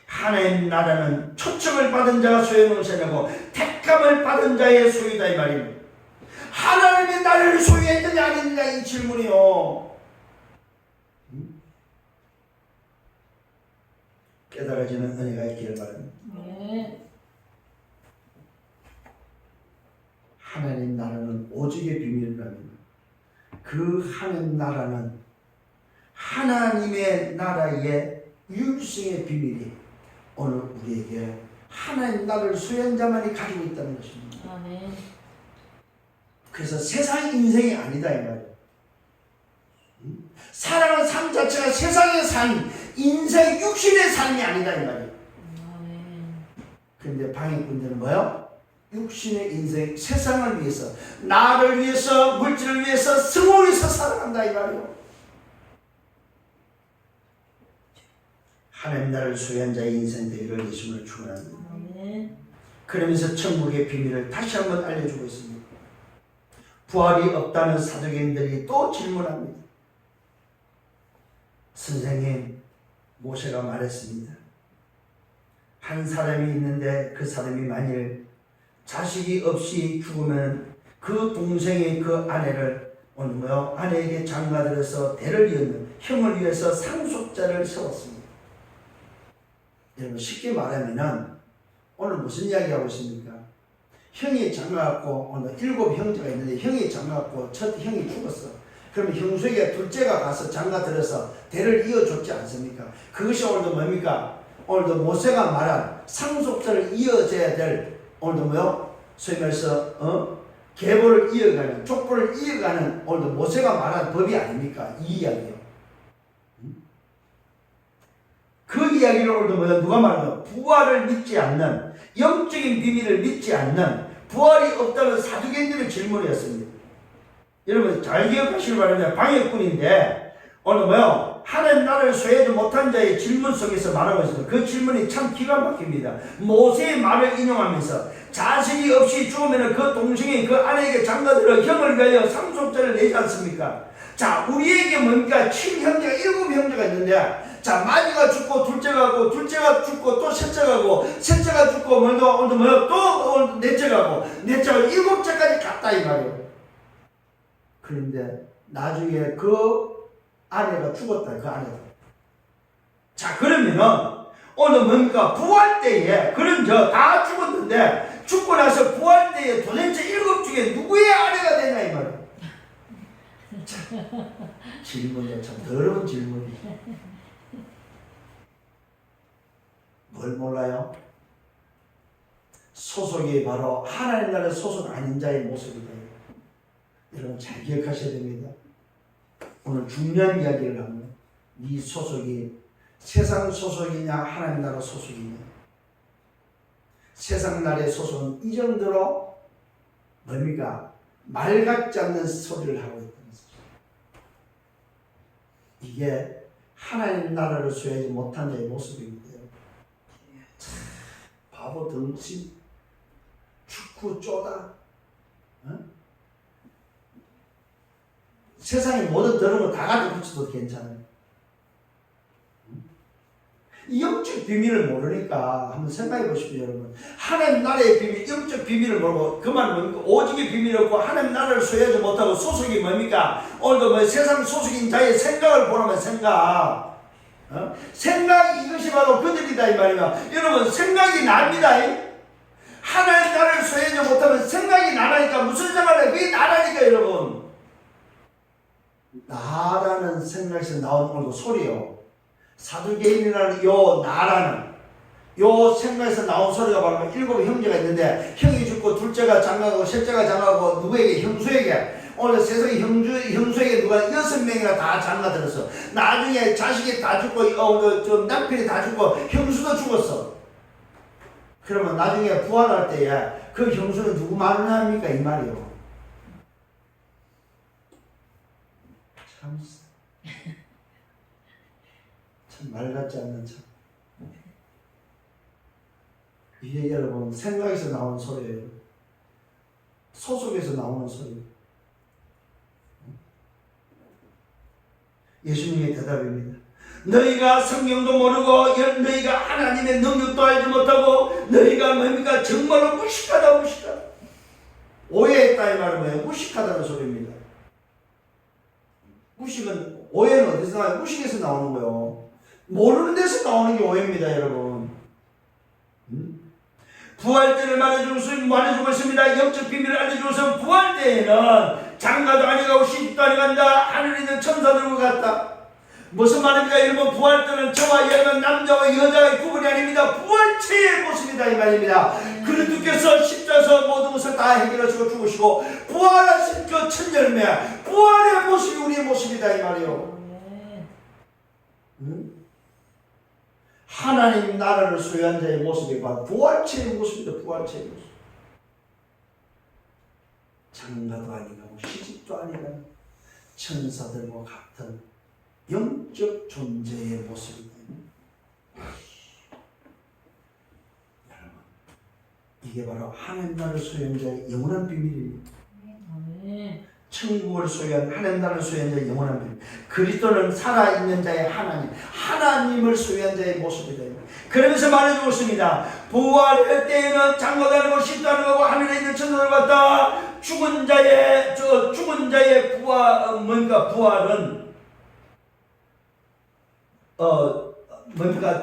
하나님 나라는 초청을 받은 자가 소유하는 것이 아니고 택함을 받은 자의 소유다 이 말입니다. 하나님의 나라를 소유했느냐 아니느냐 이 질문이요. 깨달아지는 은혜가 있기를 바랍니다. 하나님 나라는 오직의 비밀이랍니다. 그 하나님 나라는 하나님의 나라의 유일성의 비밀이 오늘 우리에게 하나님 나라를 소유한 자만이 가지고 있다는 것입니다. 아멘. 그래서 세상 인생이 아니다 이 말이에요. 살아가는 삶 자체가 세상의 삶, 인생 육신의 삶이 아니다 이 말이에요. 그런데 방해꾼들은 뭐요? 육신의 인생, 세상을 위해서, 나를 위해서, 물질을 위해서, 승을 위해서 살아간다 이 말이에요. 하나님 나라를 소유한 자의 인생 되기를 예수님을 축원합니다. 그러면서 천국의 비밀을 다시 한번 알려주고 있습니다. 부활이 없다는 사도계인들이 또 질문합니다. 선생님, 모세가 말했습니다. 한 사람이 있는데 그 사람이 만일 자식이 없이 죽으면 그 동생의 그 아내를 아내에게 장가들어서 대를 이었는 형을 위해서 상속자를 세웠습니다. 여러분 쉽게 말하면은 오늘 무슨 이야기 하고 있습니까? 형이 장가갖고 오늘 7 형제가 있는데 형이 장가갖고 첫 형이 죽었어. 그러면 형수에게 둘째가 가서 장가들어서 대를 이어줬지 않습니까? 그것이 오늘도 뭡니까? 오늘도 모세가 말한 상속자를 이어져야 될 오늘도 소위 말해서 계보를 이어가는 족보를 이어가는 오늘도 모세가 말한 법이 아닙니까? 이 이야기요. 그 이야기를 오늘도 누가 말하는 부활을 믿지 않는 영적인 비밀을 믿지 않는 부활이 없다는 사두개인들의 질문이었습니다. 여러분 잘 기억하시길 바랍니다. 방해꾼인데 오늘 하나님 나라를 소유하지 못한 자의 질문 속에서 말하고 있습니다. 그 질문이 참 기가 막힙니다. 모세의 말을 인용하면서 자식이 없이 죽으면 그 동생이 그 아내에게 장가들어 형을 위하여 상속자를 내지 않습니까? 자, 우리에게 뭡니까? 7형제가 7 형제가 있는데 자, 마지가 죽고 둘째가 가고 둘째가 죽고 또 셋째가 가고 셋째가 죽고 또 넷째가 가고 넷째가 7째까지 갔다 이 말이에요. 그런데 나중에 그 아내가 죽었다. 그 아내가. 자, 그러면은 오늘 뭡니까? 부활 때에 그런 다 죽었는데 죽고 나서 부활 때에 도대체 7 중에 누구의 아내가 되냐 이 말이에요. 질문이 참 더러운 질문이에요. 뭘 몰라요? 소속이 바로 하나님 나라의 소속 아닌 자의 모습이다. 여러분 잘 기억하셔야 됩니다. 오늘 중요한 이야기를 하면 네 소속이 세상 소속이냐 하나님 나라 소속이냐. 세상 나라의 소속은 이 정도로 뭡니까? 말 같지 않는 소리를 하고 있다는 것이죠. 이게 하나님 나라를 소유하지 못한 자의 모습입니다. 바보 덩치, 축구 쪼다, 세상에 모든 더러운 거 다 가지고 붙여도 괜찮아요. 이 영적 비밀을 모르니까 한번 생각해 보십시오, 여러분. 하나님 나라의 비밀, 영적 비밀을 모르고 그 말은 뭡니까? 오직의 비밀이 없고 하나님 나라를 소유하지 못하고 소속이 뭡니까? 오늘도 세상 소속인 자의 생각을 보라면 생각. 생각이 이것이 바로 그들이다 이 말이야. 여러분 생각이 납니다. 하나님 나라를 소유하지 못하면 생각이 나라니까 무슨 생각을 해? 그게 나라니까 여러분. 나라는 생각에서 나온 오늘도 소리요. 사두개인이라는 요 나라는 요 생각에서 나온 소리가 바로 7 형제가 있는데 형이 죽고 둘째가 장가가고 셋째가 장가가고 누구에게? 형수에게. 오늘 세상에 형수에게 누가 6명이나 다 장가들었어. 나중에 자식이 다 죽고 남편이 다 죽고 형수도 죽었어. 그러면 나중에 부활할 때에 그 형수는 누구 말을 합니까? 이 말이요. 참 말 같지 않는 참. 이게 여러분 생각에서 나오는 소리예요. 소속에서 나오는 소리. 예수님의 대답입니다. 너희가 성경도 모르고 너희가 하나님의 능력도 알지 못하고 너희가 뭡니까? 정말로 무식하다. 오해했다 이 말은 뭐예요? 무식하다는 소리입니다. 무식은, 오해는 어디서 나와요? 무식에서 나오는 거예요. 모르는 데서 나오는 게 오해입니다, 여러분. 부활 때를 말해주고 있습니다. 영적 비밀을 알려주고서 부활 때에는 장가도 아니가고 시집도 아니간다. 하늘에 있는 천사들과 같다. 무슨 말입니까? 여러분, 부활 때는 저와 여러분, 남자와 여자의 구분이 아닙니다. 부활체의 모습이다 이 말입니다. 그리스도께서 십자가에서 모든 것을 다 해결하시고 죽으시고 부활하신 그 천열매, 부활의 모습이 우리의 모습이다 이 말이요. 하나님 나라를 소유한 자의 모습이 바로 부활체의 모습이다. 부활체의 모습. 장가도 아니고 시집도 아니고 천사들과 같은 영적 존재의 모습이다. 여러분, 이게 바로 하나님 나라를 소유한 자의 영원한 비밀입니다. 천국을 소유한 하나님 나라를 소유한 자의 영원한 비밀. 그리스도는 살아있는 자의 하나님을 소유한 자의 모습이다. 그러면서 말해주고 있습니다. 부활할 때에는 장가도 아니고 시집도 아니고 하늘에 있는 천사들 같다. 죽은 자의 부활은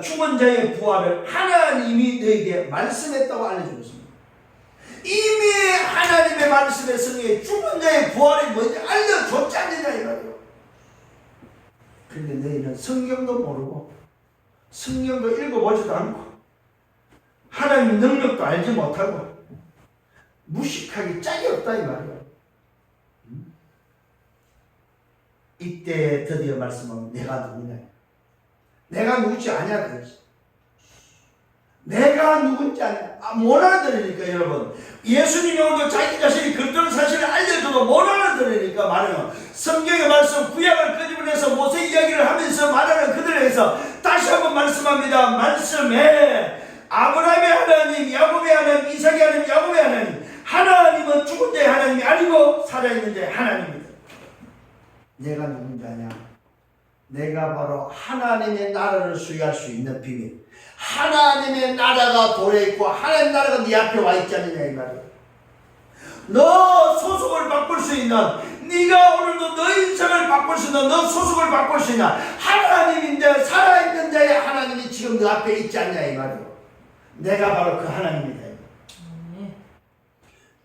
죽은 자의 부활을 하나님이 너에게 말씀했다고 알려주고 있습니다. 이미 하나님의 말씀의 성경에 죽은 자의 부활이 뭔지 알려줬지 않느냐 이 말이에요. 그런데 너희는 성경도 모르고 성경도 읽어보지도 않고 하나님 능력도 알지 못하고 무식하기 짝이 없다 이 말이에요. 이때 드디어 말씀하면 내가 누구냐, 내가 누구지 아냐 그러지. 내가 누군지 아냐. 못 알아들으니까 여러분, 예수님이 오늘도 자기 자신이 그런 사실을 알려줘도 못 알아들으니까 말해요. 성경의 말씀 구약을 끄집어내서 모세 이야기를 하면서 말하는 그들에서 다시 한번 말씀합니다. 말씀에 아브라함의 하나님, 야곱의 하나님, 이삭의 하나님, 야곱의 하나님, 하나님은 죽은 자의 하나님이 아니고 살아있는 자의 하나님입니다. 내가 누군지 아냐? 내가 바로 하나님의 나라를 소유할 수 있는 비밀. 하나님의 나라가 돌에 있고 하나님의 나라가 네 앞에 와 있지 않느냐 이 말이야. 너 소속을 바꿀 수 있는, 네가 오늘도 너 인생을 바꿀 수 있는, 너 소속을 바꿀 수 있는 하나님인데 살아있는 자의 하나님이 지금 너 앞에 있지 않냐 이 말이야. 내가 바로 그 하나님이다.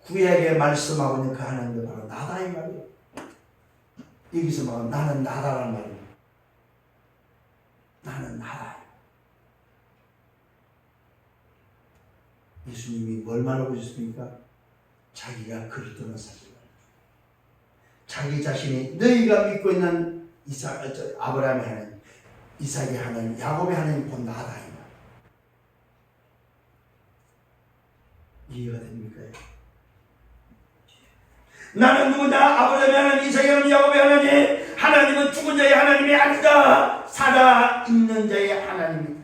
구약에 말씀하고 있는 그 하나님이 바로 나다 이 말이야. 여기서 막 나는 나다란 말이야. 나는 나다. 예수님이 뭘 말하고 있습니까? 자기가 그리스도는 사실 자기 자신이 너희가 믿고 있는 아브라함의 하나님, 이삭의 하나님, 야곱의 하나님 곧 나다 이 말. 이해가 됩니까? 나는 누구냐? 아브라함의 하나님, 이삭의 하나님, 야곱의 하나님. 하나님은 죽은 자의 하나님이 아니다. 살아있는 자의 하나님이다.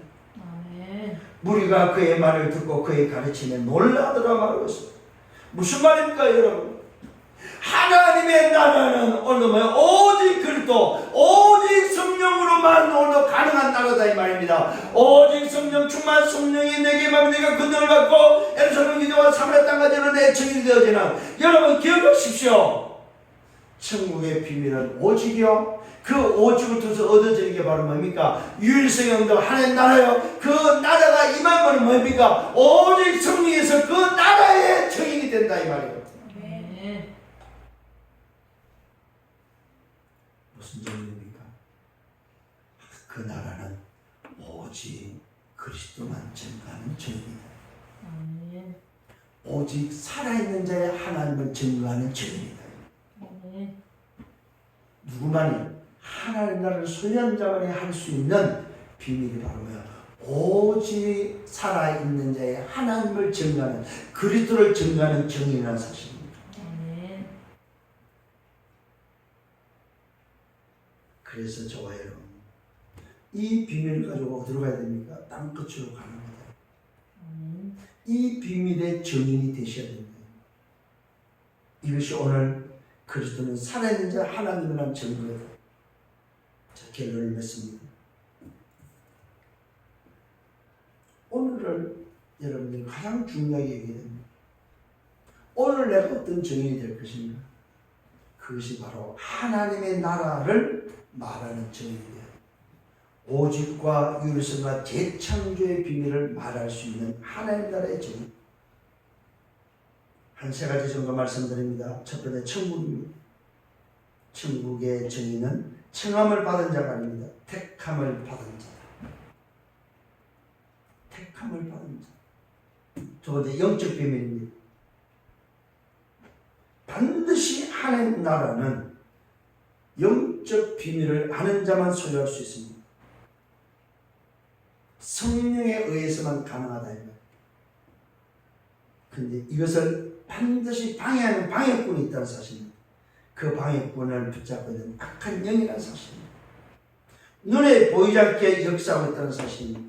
무리가 그의 말을 듣고 그의 가르침에 놀라더라 말하고 있습니다. 무슨 말입니까 여러분? 하나님의 나라는 오늘 뭐예요? 오직 그리스도, 오직 성령으로만 오늘 가능한 나라다 이 말입니다. 오직 성령 충만, 성령이 내게 임하면 내가 권능을 받고 예루살렘 기도와 사마리아 땅까지로 내 증인이 되어지는. 여러분 기억하십시오. 천국의 비밀은 오직이요. 그 오직을 통해서 얻어지는 게 바로 뭡니까? 유일성령도 하나님 나라요. 그 나라가 임한 것은 뭡니까? 오직 성령에서 그 나라의 증인이 된다 이 말이에요. 무슨 증인입니까? 그 나라는 오직 그리스도만 증거하는 증인이다. 오직 살아있는 자의 하나님을 증거하는 증인이다. 누구만이? 하나님 나라를 소유한 자만이 할 수 있는 비밀이 바로 뭐야? 오직 살아있는 자의 하나님을 증거하는, 그리스도를 증거하는 증인이라는 사실입니다. 그래서 저와 여러분, 이 비밀을 가지고 어디로 가야 됩니까? 땅끝으로 가는 거다. 이 비밀의 증인이 되셔야 됩니다. 이것이 오늘 그리스도는 살아있는 자 하나님이라는 증거다. 자, 결론을 맺습니다. 여러분들이 가장 중요하게 얘기해야 됩니다. 오늘 내가 어떤 증인이 될 것인가? 그것이 바로 하나님의 나라를 말하는 증인이에요. 오직과 유일성과 재창조의 비밀을 말할 수 있는 하나님 나라의 증인. 한 세 가지 정도 말씀드립니다. 첫 번째 천국입니다. 천국의 증인은 청함을 받은 자가 아닙니다. 택함을 받은 자다. 택함을 받은 자. 두 번째 영적 비밀입니다. 반드시 하나님 나라는 영적 비밀을 아는 자만 소유할 수 있습니다. 성령에 의해서만 가능하다. 그런데 이것을 반드시 방해하는 방해꾼이 있다는 사실입니다. 그 방해꾼을 붙잡고 있는 악한 영이라는 사실입니다. 눈에 보이지 않게 역사하고 있다는 사실입니다.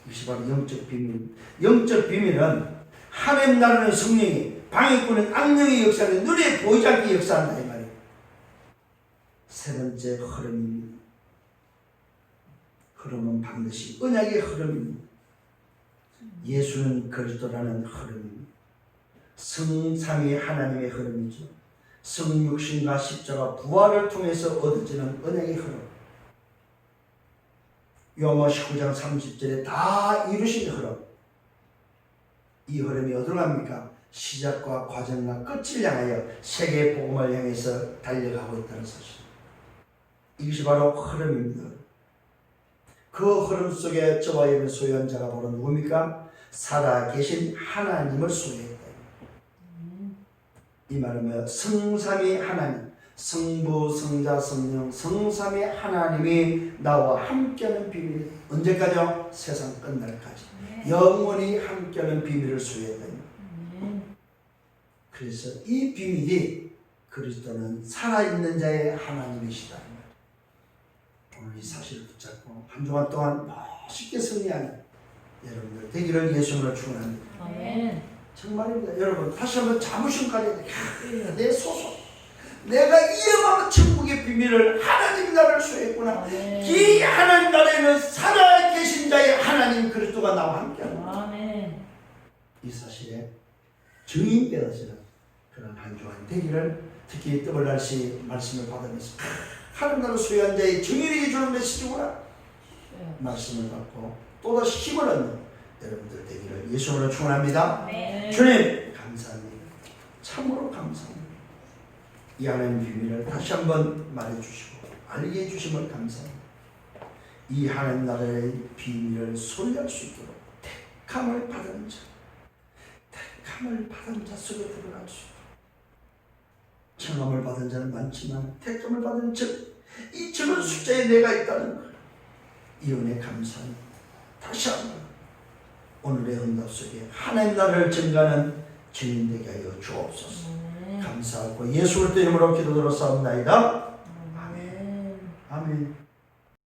이것이 바로 영적 비밀입니다. 영적 비밀은 하나님 나라는 성령이, 방해꾼은 악령의 역사를 눈에 보이지 않게 역사한다 이 말이에요. 세 번째 흐름입니다. 흐름은 반드시 언약의 흐름입니다. 예수는 그리스도라는 흐름입니다. 성삼위 하나님의 흐름이죠. 성육신과 십자가 부활을 통해서 얻어지는 언약의 흐름. 요한복음 19장 30절에 다 이루신 흐름. 이 흐름이 어디로 갑니까? 시작과 과정과 끝을 향하여 세계의 복음을 향해서 달려가고 있다는 사실. 이것이 바로 흐름입니다. 그 흐름 속에 저와 여러분 소유한 자가 바로 누굽니까? 살아계신 하나님을 소유했다. 이 말은 성삼위 하나님, 성부, 성자, 성령, 성삼위 하나님이 나와 함께하는 비밀. 언제까지요? 세상 끝날까지. 영원히 함께하는 비밀을 소유했다. 그래서 이 비밀이 그리스도는 살아있는 자의 하나님이시다. 오늘 이 사실을 붙잡고 한 주간 동안 멋있게 승리하는 여러분들 되기를 예수님으로 축원합니다. 아멘. 정말입니다. 여러분 다시 한번 자부심 가져야 돼요. 내 소속, 내가 이어받은 천국의 비밀을 하나님 나라를 소유했구나. 이 하나님 나라에는 살아계신 자의 하나님 그리스도가 나와 함께합니다. 아멘. 이 사실에 증인 깨닫으시는 그런 한 주간 되기를, 특히 WRC 말씀을 받으면서 하나님 나라를 소유한 자의 증인에게 주는 메시지구나 말씀을 받고 또다시 힘을 얻는 여러분들 되기를 예수님으로 축원합니다. 네. 주님 감사합니다. 참으로 감사합니다. 이 하나님 비밀을 다시 한번 말해주시고 알게 해주심을 감사합니다. 이 하나님 나라의 비밀을 소유할 수 있도록 택함을 받은 자, 택함을 받은 자 속에 들어갈 수 있도록. 청함을 받은 자는 많지만 택함을 받은 이 적은 숫자에 내가 있다는 것, 이 은혜 감사합니다. 다시 한번 오늘의 응답 속에 하나님 나라를 증거하는 증인 되게 하여 주옵소서. 감사하고 예수 그리스도 이름으로 기도드려 싸움나이다. 아멘. 아멘.